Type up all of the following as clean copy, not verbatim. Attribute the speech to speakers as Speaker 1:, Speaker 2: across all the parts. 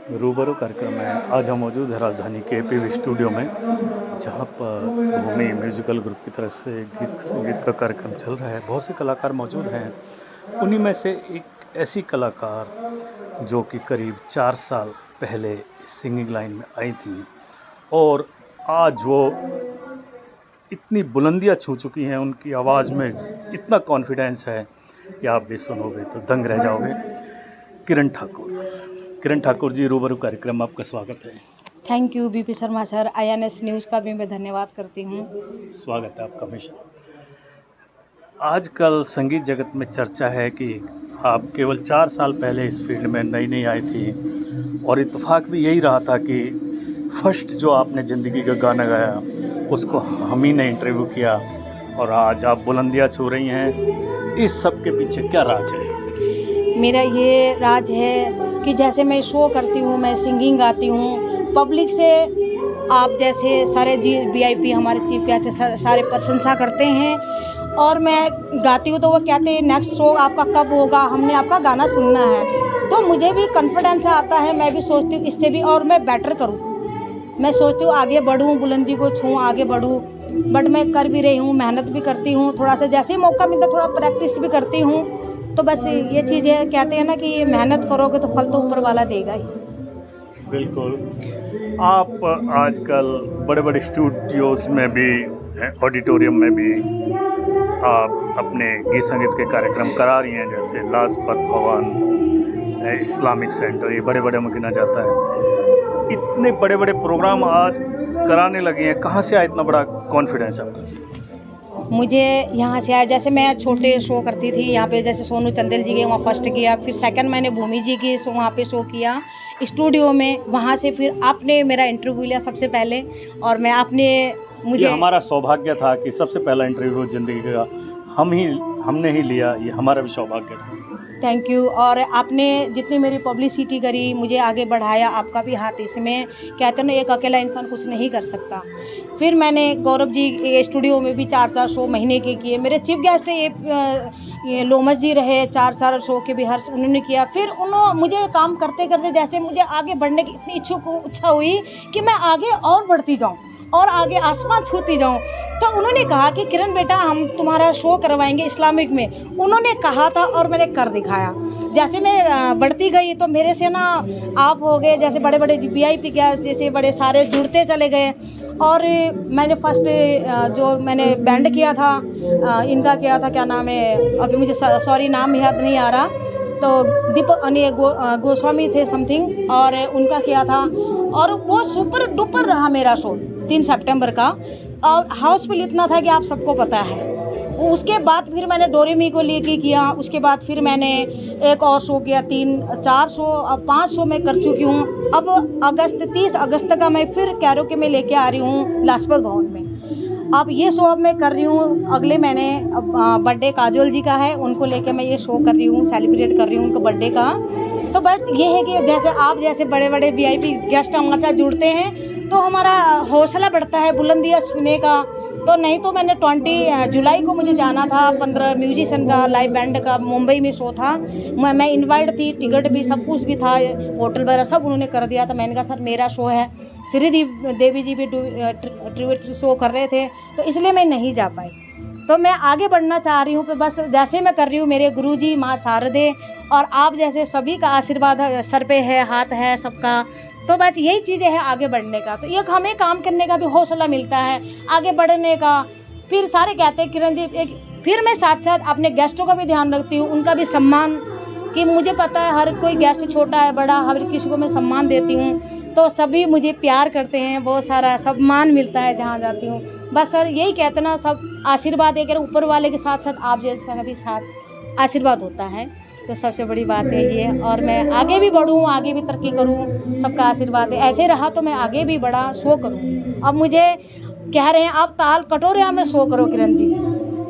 Speaker 1: रूबरू कार्यक्रम में आज हम मौजूद हैं राजधानी के पीवी स्टूडियो में, जहां पर भूमि म्यूजिकल ग्रुप की तरफ से गीत संगीत का कार्यक्रम चल रहा है। बहुत से कलाकार मौजूद हैं। उन्हीं में से एक ऐसी कलाकार जो कि करीब 4 साल पहले सिंगिंग लाइन में आई थी और आज वो इतनी बुलंदियां छू चुकी हैं, उनकी आवाज़ में इतना कॉन्फिडेंस है कि आप भी सुनोगे तो दंग रह जाओगे। किरण ठाकुर जी, रूबरू कार्यक्रम आपका स्वागत है।
Speaker 2: Thank you BP Sharma sir. INS news का भी मैं धन्यवाद करती हूँ।
Speaker 1: स्वागत है आपका हमेशा। आजकल संगीत जगत में चर्चा है कि आप केवल 4 साल पहले इस फील्ड में नई आई थी और इत्तेफाक भी यही रहा था कि फर्स्ट जो आपने ज़िंदगी का गाना गाया उसको हम ही ने इंटरव्यू किया और आज आप बुलंदियाँ छू रही हैं। इस सब के पीछे क्या राज है?
Speaker 2: मेरा ये राज है कि जैसे मैं शो करती हूँ, मैं सिंगिंग गाती हूँ, पब्लिक से आप जैसे सारे VIP हमारे चीफ गेस्ट सारे प्रशंसा करते हैं और मैं गाती हूँ तो वो कहते हैं नेक्स्ट शो आपका कब होगा, हमने आपका गाना सुनना है। तो मुझे भी कॉन्फिडेंस आता है, मैं भी सोचती हूँ इससे भी और मैं बेटर करूँ। मैं सोचती हूँ आगे बढ़ूँ, बुलंदी को छूँ, आगे बढ़ूँ। बट मैं कर भी रही हूँ, मेहनत भी करती हूँ, थोड़ा सा जैसे ही मौका मिलता थोड़ा प्रैक्टिस भी करती हूँ। तो बस ये चीज़ें कहते हैं ना कि मेहनत करोगे तो फल तो ऊपर वाला देगा ही।
Speaker 1: बिल्कुल। आप आजकल बड़े बड़े स्टूडियोज़ में भी, ऑडिटोरियम में भी आप अपने गीत संगीत के कार्यक्रम करा रही हैं, जैसे लाजपत भवन, इस्लामिक सेंटर, ये बड़े बड़े में गिना जाता है। इतने बड़े बड़े प्रोग्राम आज कराने लगे हैं, कहाँ से आया इतना बड़ा कॉन्फिडेंस आपका?
Speaker 2: मुझे यहाँ से आया, जैसे मैं छोटे शो करती थी यहाँ पे, जैसे सोनू चंदेल जी के वहाँ फर्स्ट किया, फिर सेकंड मैंने भूमि जी की वहाँ पे शो किया स्टूडियो में। वहाँ से फिर आपने मेरा इंटरव्यू लिया सबसे पहले और मैं आपने मुझे,
Speaker 1: ये हमारा सौभाग्य था कि सबसे पहला इंटरव्यू ज़िंदगी का हमने ही लिया, ये हमारा भी सौभाग्य था।
Speaker 2: Thank you. और आपने जितनी मेरी पब्लिसिटी करी, मुझे आगे बढ़ाया, आपका भी हाथ इसमें। कहते हैं ना एक अकेला इंसान कुछ नहीं कर सकता। फिर मैंने गौरव जी के स्टूडियो में भी 4 शो महीने के किए। मेरे चीफ गेस्ट ये लोमस जी रहे, 4 शो के भी हर उन्होंने किया। फिर उन्होंने मुझे काम करते करते जैसे मुझे आगे बढ़ने की इतनी इच्छा हुई कि मैं आगे और बढ़ती जाऊँ और आगे आसमान छूती जाऊं। तो उन्होंने कहा कि किरण बेटा हम तुम्हारा शो करवाएंगे इस्लामिक में। उन्होंने कहा था और मैंने कर दिखाया। जैसे मैं बढ़ती गई तो मेरे से ना आप हो गए, जैसे बड़े बड़े VIP गेस्ट जैसे बड़े सारे जुड़ते चले गए। और मैंने फर्स्ट जो मैंने बैंड किया था, इनका किया था, क्या नाम है अभी मुझे सॉरी नाम याद नहीं आ रहा, तो दीपक गोस्वामी थे समथिंग, और उनका किया था और वो सुपर डुपर रहा मेरा शो 3 सितंबर का। और हाउसफुल इतना था कि आप सबको पता है। उसके बाद फिर मैंने डोरेमी को लेके किया। उसके बाद फिर मैंने एक और शो किया, 3-4 शो, अब 5 शो मैं कर चुकी हूँ। अब 30 अगस्त का मैं फिर कैरोके में लेके आ रही हूँ लाजपत भवन में। अब ये शो अब मैं कर रही हूँ अगले महीने। अब बर्थडे काजोल जी का है, उनको लेके मैं ये शो कर रही हूँ, सेलिब्रेट कर रही हूँ उनका बर्थडे का। तो बस ये है कि जैसे आप जैसे बड़े बड़े VIP गेस्ट हमारे साथ जुड़ते हैं तो हमारा हौसला बढ़ता है बुलंदियाँ छूने का। तो नहीं तो मैंने 20 जुलाई को मुझे जाना था, 15 म्यूजिशियन का लाइव बैंड का मुंबई में शो था। मैं इनवाइट थी, टिकट भी सब कुछ भी था, होटल वगैरह सब उन्होंने कर दिया था। मैंने कहा सर मेरा शो है, श्रीदेवी देवी जी भी ट्रिब्यूट शो कर रहे थे तो इसलिए मैं नहीं जा पाई। तो मैं आगे बढ़ना चाह रही हूँ। तो बस जैसे मैं कर रही हूँ, मेरे गुरुजी माँ शारदे और आप जैसे सभी का आशीर्वाद सर पे है, हाथ है सबका। तो बस यही चीज़ें हैं आगे बढ़ने का। तो एक हमें काम करने का भी हौसला मिलता है, आगे बढ़ने का। फिर सारे कहते हैं किरण जी फिर मैं साथ साथ अपने गेस्टों का भी ध्यान रखती हूँ, उनका भी सम्मान, कि मुझे पता है हर कोई गेस्ट छोटा है बड़ा, हर किसी को मैं सम्मान देती हूँ। तो सभी मुझे प्यार करते हैं, बहुत सारा सम्मान मिलता है जहाँ जाती हूँ। बस सर यही कहते ना, सब आशीर्वाद है, ऊपर वाले के साथ साथ आप जैसे का भी साथ आशीर्वाद होता है। तो सबसे बड़ी बात है ये। और मैं आगे भी बढ़ूँ, आगे भी तरक्की करूँ, सबका आशीर्वाद है। ऐसे रहा तो मैं आगे भी बड़ा शो करूँ। अब मुझे कह रहे हैं आप ताल कटोरिया में शो करो किरण जी,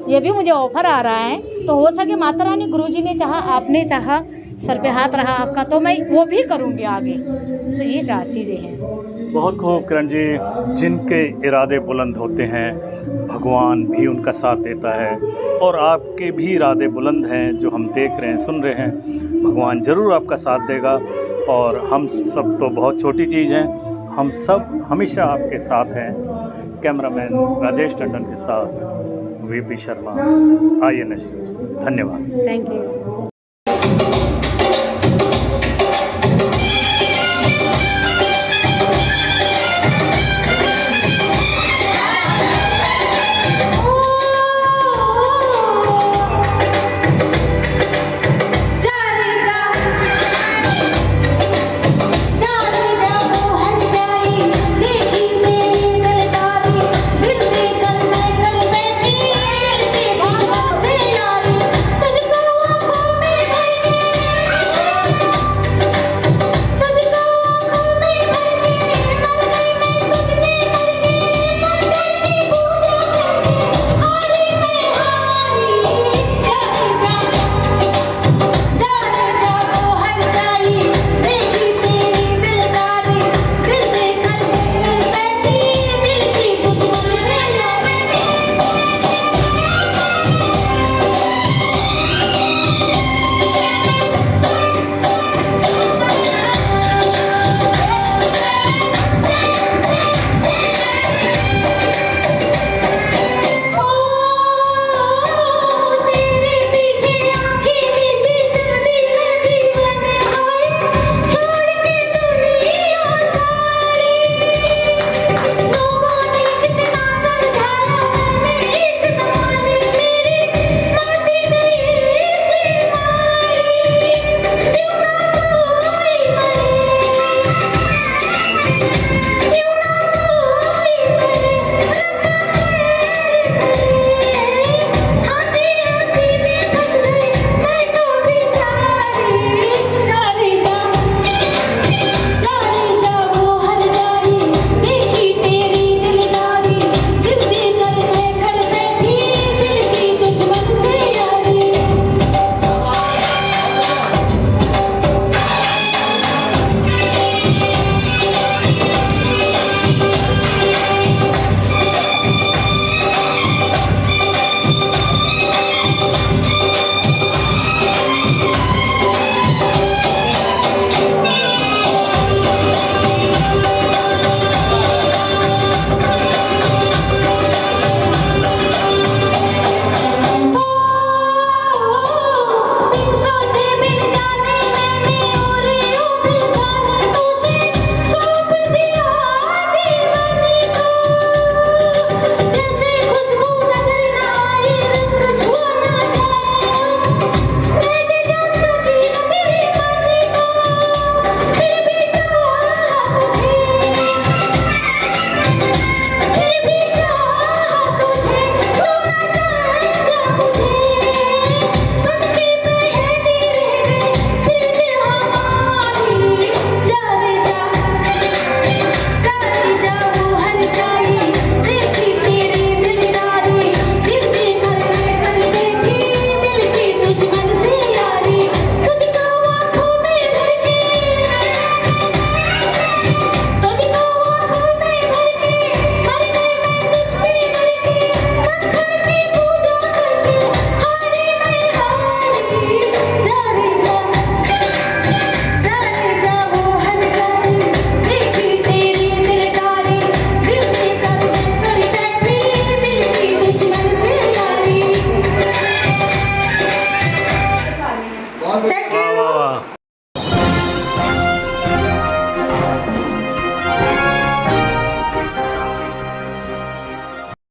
Speaker 2: ये भी मुझे ऑफर आ रहा है। तो हो सके माता रानी गुरुजी ने चाहा, आपने चाहा, सर पे हाथ रहा आपका, तो मैं वो भी करूँगी आगे। तो ये 4 चीज़ें हैं।
Speaker 1: बहुत खूब किरण जी। जिनके इरादे बुलंद होते हैं भगवान भी उनका साथ देता है और आपके भी इरादे बुलंद हैं, जो हम देख रहे हैं, सुन रहे हैं। भगवान ज़रूर आपका साथ देगा और हम सब तो बहुत छोटी चीज़ हैं, हम सब हमेशा आपके साथ हैं। कैमरामैन राजेश टंडन के साथ वीपी शर्मा, INS न्यूज़। धन्यवाद।
Speaker 2: Thank you.